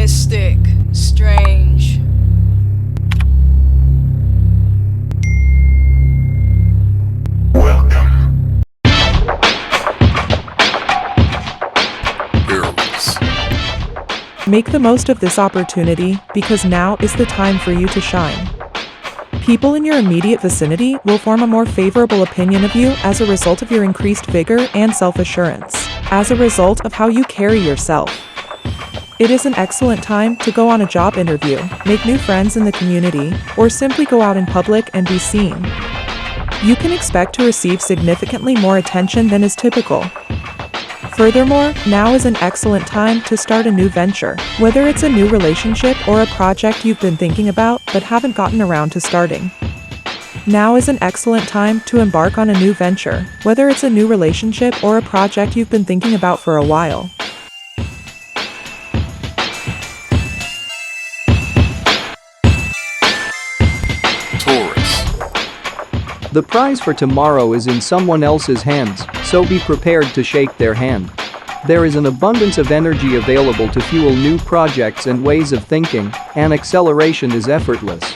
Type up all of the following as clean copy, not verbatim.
mystic, strange. Welcome. Aries. Make the most of this opportunity because now is the time for you to shine. People in your immediate vicinity will form a more favorable opinion of you as a result of your increased vigor and self-assurance, as a result of how you carry yourself. It is an excellent time to go on a job interview, make new friends in the community, or simply go out in public and be seen. You can expect to receive significantly more attention than is typical. Furthermore, now is an excellent time to start a new venture, whether it's a new relationship or a project you've been thinking about but haven't gotten around to starting. Now is an excellent time to embark on a new venture, whether it's a new relationship or a project you've been thinking about for a while. Taurus. The prize for tomorrow is in someone else's hands, so be prepared to shake their hand. There is an abundance of energy available to fuel new projects and ways of thinking, and acceleration is effortless.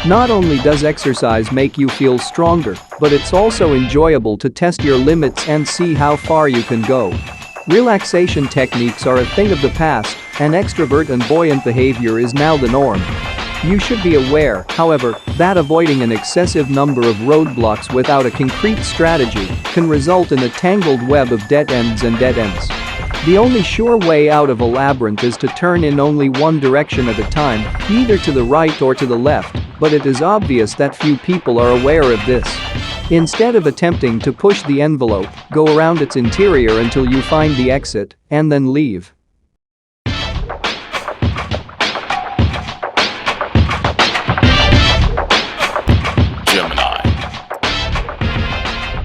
Not only does exercise make you feel stronger, but it's also enjoyable to test your limits and see how far you can go. Relaxation techniques are a thing of the past, and extrovert and buoyant behavior is now the norm. You should be aware, however, that avoiding an excessive number of roadblocks without a concrete strategy can result in a tangled web of dead ends and dead ends. The only sure way out of a labyrinth is to turn in only one direction at a time, either to the right or to the left, but it is obvious that few people are aware of this. Instead of attempting to push the envelope, go around its interior until you find the exit, and then leave. Gemini.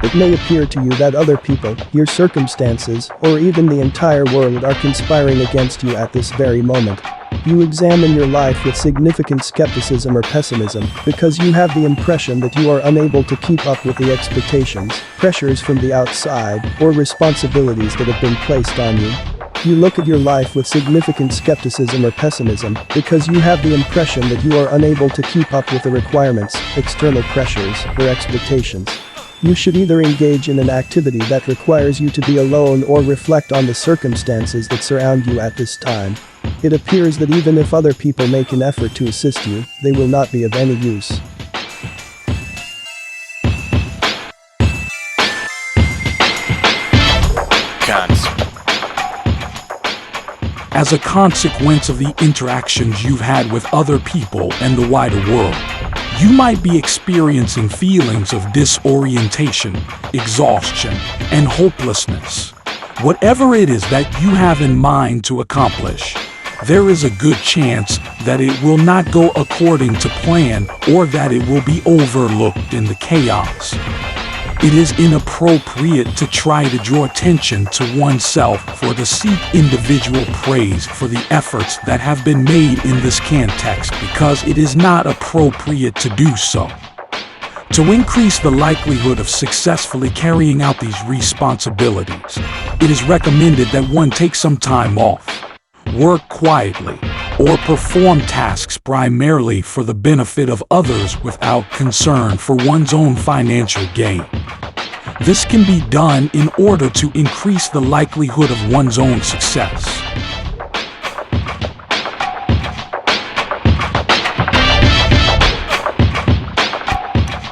It may appear to you that other people, your circumstances, or even the entire world are conspiring against you at this very moment. You examine your life with significant skepticism or pessimism because you have the impression that you are unable to keep up with the expectations, pressures from the outside, or responsibilities that have been placed on you. You look at your life with significant skepticism or pessimism because you have the impression that you are unable to keep up with the requirements, external pressures, or expectations. You should either engage in an activity that requires you to be alone or reflect on the circumstances that surround you at this time. It appears that even if other people make an effort to assist you, they will not be of any use. Cancer. As a consequence of the interactions you've had with other people and the wider world, you might be experiencing feelings of disorientation, exhaustion, and hopelessness. Whatever it is that you have in mind to accomplish, there is a good chance that it will not go according to plan or that it will be overlooked in the chaos. It is inappropriate to try to draw attention to oneself or to seek individual praise for the efforts that have been made in this context because it is not appropriate to do so. To increase the likelihood of successfully carrying out these responsibilities, it is recommended that one take some time off, work quietly, or perform tasks primarily for the benefit of others without concern for one's own financial gain. This can be done in order to increase the likelihood of one's own success.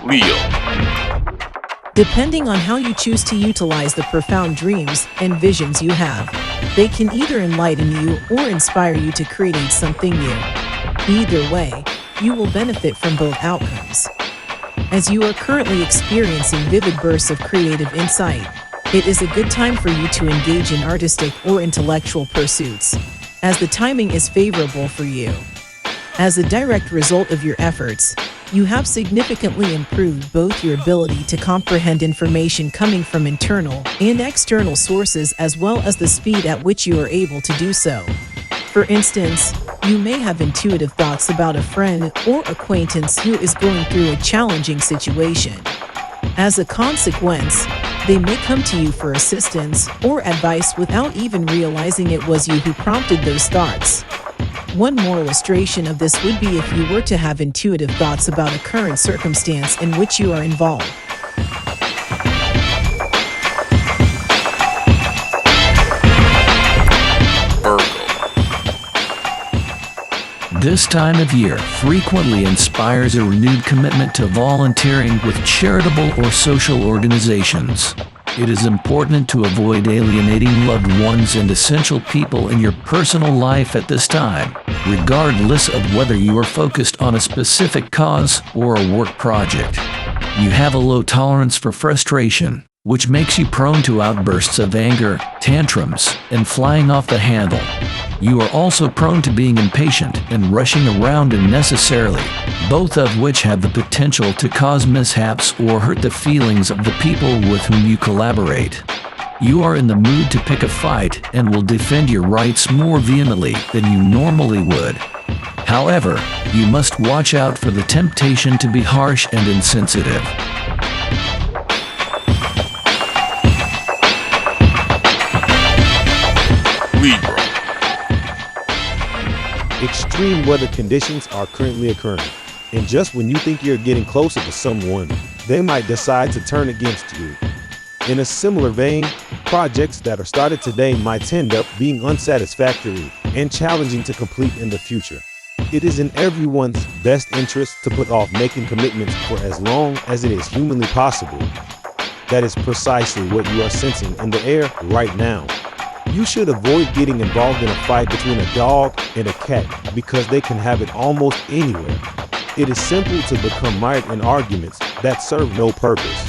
Leo. Depending on how you choose to utilize the profound dreams and visions you have, they can either enlighten you or inspire you to create something new. Either way, you will benefit from both outcomes. As you are currently experiencing vivid bursts of creative insight, it is a good time for you to engage in artistic or intellectual pursuits, as the timing is favorable for you. As a direct result of your efforts, you have significantly improved both your ability to comprehend information coming from internal and external sources as well as the speed at which you are able to do so. For instance, you may have intuitive thoughts about a friend or acquaintance who is going through a challenging situation. As a consequence, they may come to you for assistance or advice without even realizing it was you who prompted those thoughts. One more illustration of this would be if you were to have intuitive thoughts about a current circumstance in which you are involved. Virgo. This time of year frequently inspires a renewed commitment to volunteering with charitable or social organizations. It is important to avoid alienating loved ones and essential people in your personal life at this time, regardless of whether you are focused on a specific cause or a work project. You have a low tolerance for frustration, which makes you prone to outbursts of anger, tantrums, and flying off the handle. You are also prone to being impatient and rushing around unnecessarily, both of which have the potential to cause mishaps or hurt the feelings of the people with whom you collaborate. You are in the mood to pick a fight and will defend your rights more vehemently than you normally would. However, you must watch out for the temptation to be harsh and insensitive. Libra. Extreme weather conditions are currently occurring, and just when you think you're getting closer to someone, they might decide to turn against you. In a similar vein, projects that are started today might end up being unsatisfactory and challenging to complete in the future. It is in everyone's best interest to put off making commitments for as long as it is humanly possible. That is precisely what you are sensing in the air right now. You should avoid getting involved in a fight between a dog and a cat because they can have it almost anywhere. It is simple to become mired in arguments that serve no purpose.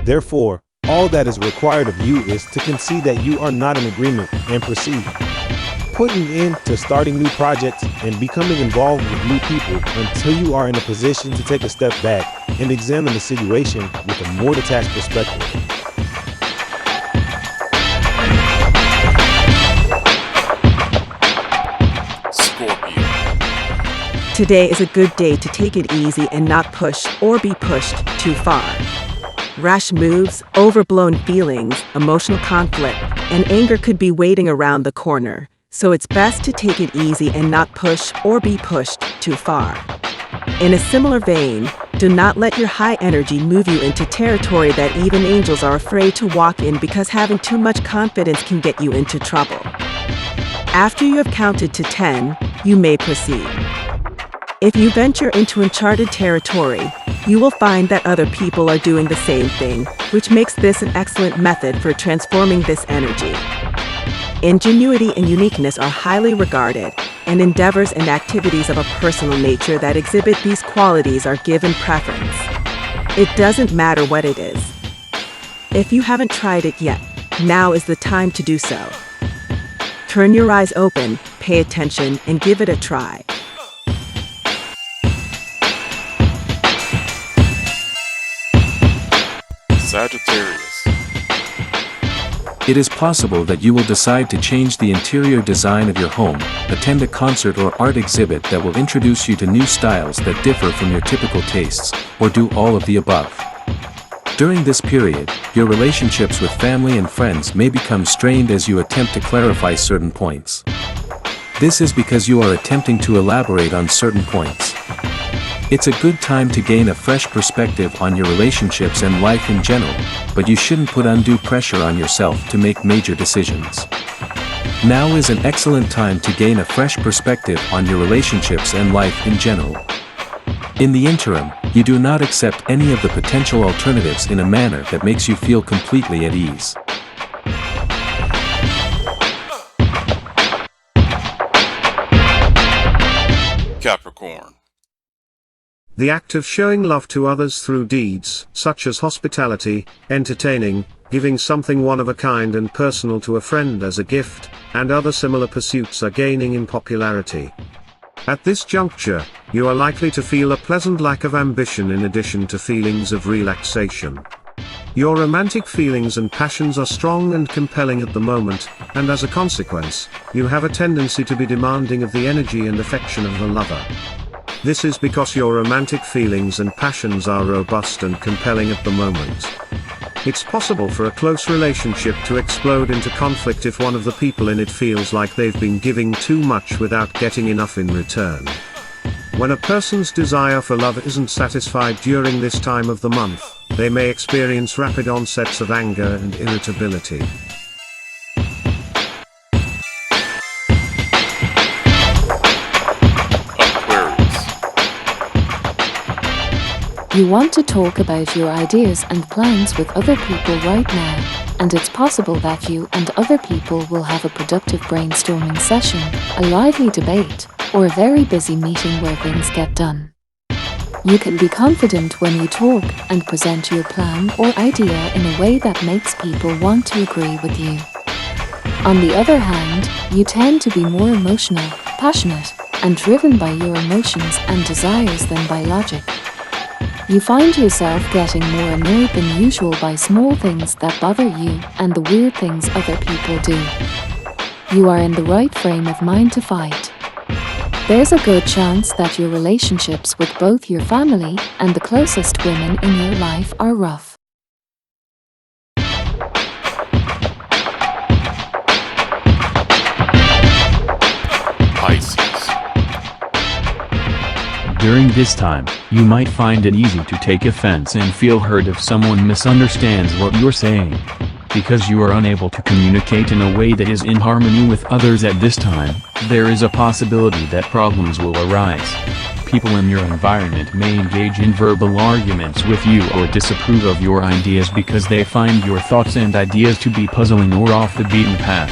Therefore, all that is required of you is to concede that you are not in agreement and proceed. Putting in to starting new projects and becoming involved with new people until you are in a position to take a step back and examine the situation with a more detached perspective. Scorpio. Today is a good day to take it easy and not push or be pushed too far. Rash moves, overblown feelings, emotional conflict, and anger could be waiting around the corner, so it's best to take it easy and not push or be pushed too far. In a similar vein, do not let your high energy move you into territory that even angels are afraid to walk in because having too much confidence can get you into trouble. After you have counted to 10, you may proceed. If you venture into uncharted territory, you will find that other people are doing the same thing, which makes this an excellent method for transforming this energy. Ingenuity and uniqueness are highly regarded, and endeavors and activities of a personal nature that exhibit these qualities are given preference. It doesn't matter what it is. If you haven't tried it yet, now is the time to do so. Turn your eyes open, pay attention, and give it a try. Sagittarius. It is possible that you will decide to change the interior design of your home, attend a concert or art exhibit that will introduce you to new styles that differ from your typical tastes, or do all of the above. During this period, your relationships with family and friends may become strained as you attempt to clarify certain points. This is because you are attempting to elaborate on certain points. It's a good time to gain a fresh perspective on your relationships and life in general, but you shouldn't put undue pressure on yourself to make major decisions. Now is an excellent time to gain a fresh perspective on your relationships and life in general. In the interim, you do not accept any of the potential alternatives in a manner that makes you feel completely at ease. Capricorn. The act of showing love to others through deeds, such as hospitality, entertaining, giving something one of a kind and personal to a friend as a gift, and other similar pursuits are gaining in popularity. At this juncture, you are likely to feel a pleasant lack of ambition in addition to feelings of relaxation. Your romantic feelings and passions are strong and compelling at the moment, and as a consequence, you have a tendency to be demanding of the energy and affection of the lover. This is because your romantic feelings and passions are robust and compelling at the moment. It's possible for a close relationship to explode into conflict if one of the people in it feels like they've been giving too much without getting enough in return. When a person's desire for love isn't satisfied during this time of the month, they may experience rapid onsets of anger and irritability. Aquarius. You want to talk about your ideas and plans with other people right now, and it's possible that you and other people will have a productive brainstorming session, a lively debate, or a very busy meeting where things get done. You can be confident when you talk and present your plan or idea in a way that makes people want to agree with you. On the other hand, you tend to be more emotional, passionate, and driven by your emotions and desires than by logic. You find yourself getting more annoyed than usual by small things that bother you and the weird things other people do. You are in the right frame of mind to fight. There's a good chance that your relationships with both your family and the closest women in your life are rough. Pisces. During this time, you might find it easy to take offense and feel hurt if someone misunderstands what you're saying. Because you are unable to communicate in a way that is in harmony with others at this time, there is a possibility that problems will arise. People in your environment may engage in verbal arguments with you or disapprove of your ideas because they find your thoughts and ideas to be puzzling or off the beaten path.